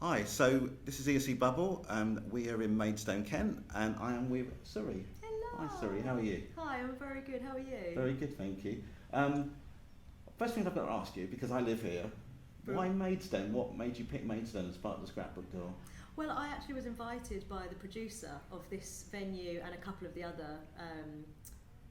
Hi, so this is ESCBubble, and we are in Maidstone, Kent, and I am with SuRie. Hello. Hi SuRie, how are you? Hi, I'm very good. How are you? Very good, thank you. First thing I've got to ask you, because I live here, why Maidstone? What made you pick Maidstone as part of the Scrapbook tour? Well, I actually was invited by the producer of this venue and a couple of the other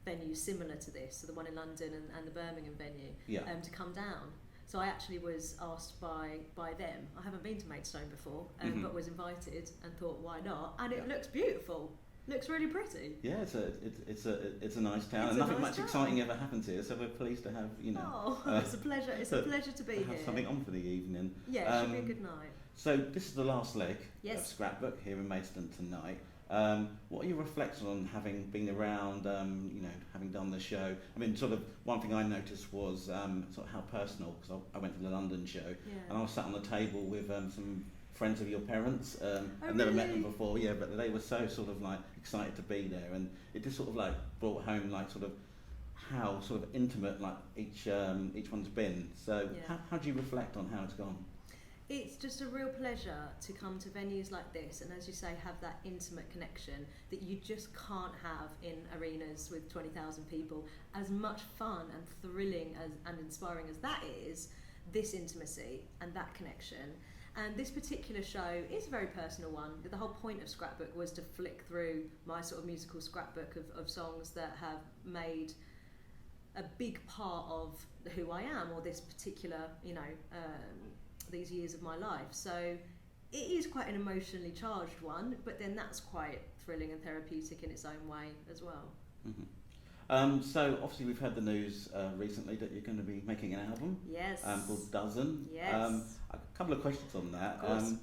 venues similar to this, so the one in London and the Birmingham venue, to come down. So I actually was asked by them. I haven't been to Maidstone before, but was invited and thought, why not? And it looks beautiful. Looks really pretty. Yeah, it's a nice town, and nothing much exciting ever happens here. So we're pleased to have it's a pleasure. It's a pleasure to be here. Have something on for the evening. Yeah, it should be a good night. So this is the last leg of Yes. Scrapbook here in Maidstone tonight. What are your reflections on having been around, having done the show? I mean, sort of one thing I noticed was sort of how personal, because I went to the London show, and I was sat on the table with some friends of your parents. I've never met them before, but they were so sort of like excited to be there, and it just sort of like brought home like sort of how sort of intimate like each one's been. So how do you reflect on how it's gone? It's just a real pleasure to come to venues like this and, as you say, have that intimate connection that you just can't have in arenas with 20,000 people. As much fun and thrilling and inspiring as that is, this intimacy and that connection. And this particular show is a very personal one. The whole point of Scrapbook was to flick through my sort of musical scrapbook of songs that have made a big part of who I am, or this particular, these years of my life. So it is quite an emotionally charged one, but then that's quite thrilling and therapeutic in its own way as well. So obviously we've had the news recently that you're going to be making an album. Yes. Called Dozen. Yes. A couple of questions on that. Of course.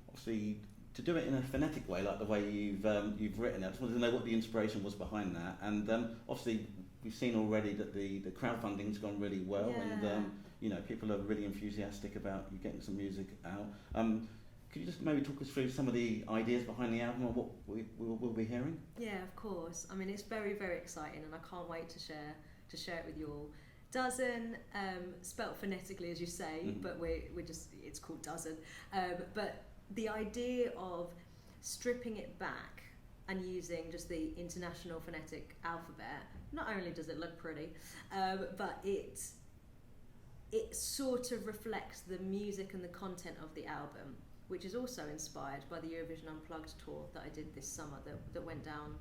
Obviously, to do it in a phonetic way, like the way you've written it, I just wanted to know what the inspiration was behind that. And obviously we've seen already that the crowdfunding's gone really well, and people are really enthusiastic about you getting some music out. Could you just maybe talk us through some of the ideas behind the album and what we'll be hearing? Yeah, of course. I mean, it's very, very exciting, and I can't wait to share it with you all. Dozen, spelt phonetically as you say, but it's called Dozen. But the idea of stripping it back and using just the International Phonetic Alphabet, not only does it look pretty, but it sort of reflects the music and the content of the album, which is also inspired by the Eurovision Unplugged tour that I did this summer that went down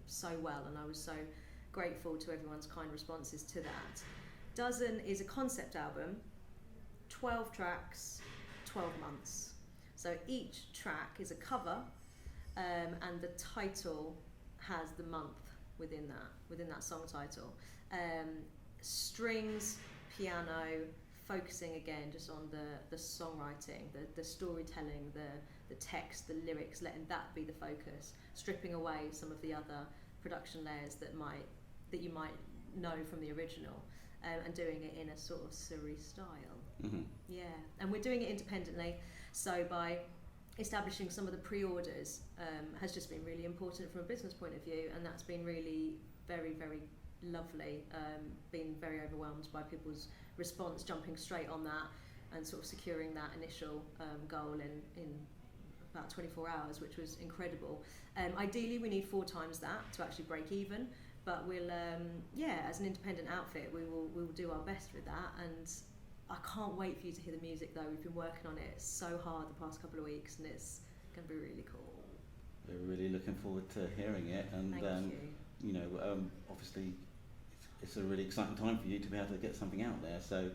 so well, and I was so grateful to everyone's kind responses to that. Dozen is a concept album, 12 tracks, 12 months. So each track is a cover, and the title has the month within that song title. Strings, piano, focusing again just on the songwriting, the storytelling, the text, the lyrics, letting that be the focus, stripping away some of the other production layers that you might know from the original, and doing it in a sort of SuRie style. Yeah, and we're doing it independently, so by establishing some of the pre-orders has just been really important from a business point of view, and that's been really very, very lovely. Been very overwhelmed by people's response, jumping straight on that and sort of securing that initial goal in about 24 hours, which was incredible. Ideally we need 4 times that to actually break even, but we'll as an independent outfit we will do our best with that, and I can't wait for you to hear the music though. We've been working on it so hard the past couple of weeks, and it's going to be really cool. We're really looking forward to hearing it, and Thank you. Obviously it's a really exciting time for you to be able to get something out there, so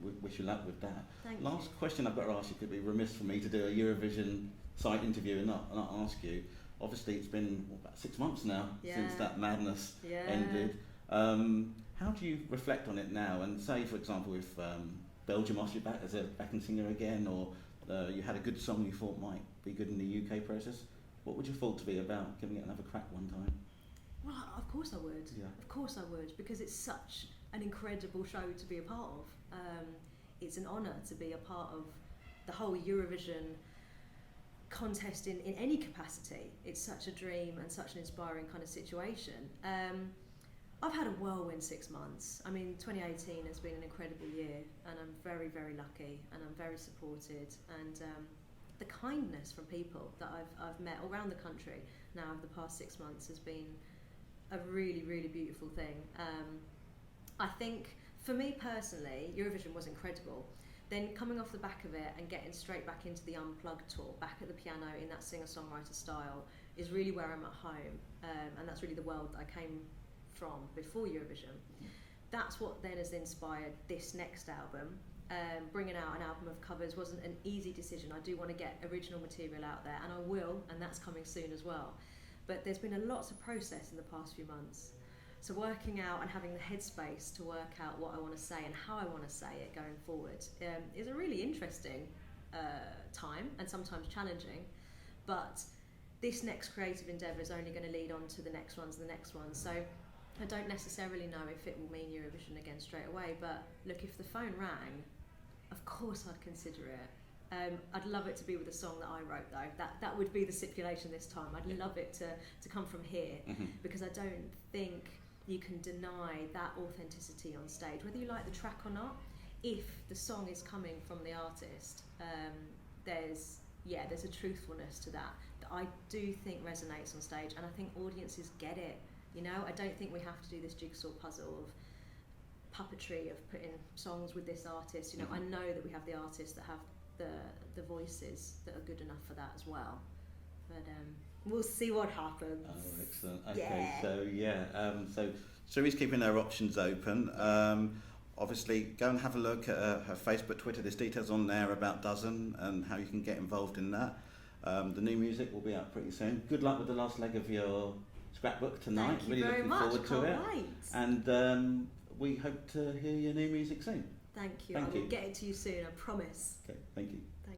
we wish you luck with that. Last question I've got to ask you, could be remiss for me to do a Eurovision site interview and not ask you. Obviously it's been about 6 months now since that madness ended. How do you reflect on it now, and say for example if Belgium asked you back as a backing singer again, or you had a good song you thought might be good in the UK process, what would your thoughts be about giving it another crack one time? Well, of course I would. Yeah. Of course I would, because it's such an incredible show to be a part of. It's an honour to be a part of the whole Eurovision contest in any capacity. It's such a dream and such an inspiring kind of situation. I've had a whirlwind 6 months. I mean, 2018 has been an incredible year, and I'm very, very lucky, and I'm very supported, and the kindness from people that I've met all around the country now over the past 6 months has been a really, really beautiful thing. I think for me personally, Eurovision was incredible. Then coming off the back of it and getting straight back into the Unplugged tour, back at the piano in that singer-songwriter style, is really where I'm at home, and that's really the world that I came from before Eurovision. That's what then has inspired this next album. Bringing out an album of covers wasn't an easy decision. I do want to get original material out there, and I will, and that's coming soon as well. But there's been a lot of process in the past few months. So working out and having the headspace to work out what I want to say and how I want to say it going forward is a really interesting time, and sometimes challenging. But this next creative endeavour is only going to lead on to the next ones, so I don't necessarily know if it will mean Eurovision again straight away, but look, if the phone rang, of course I'd consider it. I'd love it to be with a song that I wrote though. That would be the stipulation this time. I'd love it to come from here, because I don't think you can deny that authenticity on stage, whether you like the track or not. If the song is coming from the artist, there's a truthfulness to that I do think resonates on stage, and I think audiences get it. You know, I don't think we have to do this jigsaw puzzle of puppetry of putting songs with this artist. You know, I know that we have the artists that have the voices that are good enough for that as well. But we'll see what happens. Oh, excellent. Okay, so SuRie's keeping her options open. Obviously, go and have a look at her Facebook, Twitter. There's details on there about Dozen and how you can get involved in that. The new music will be out pretty soon. Good luck with the last leg of your scrapbook tonight. Thank you very looking much. forward to it. Wait. And we hope to hear your new music soon. Thank you. Thank I will you. get it to you soon, I promise. Okay, thank you.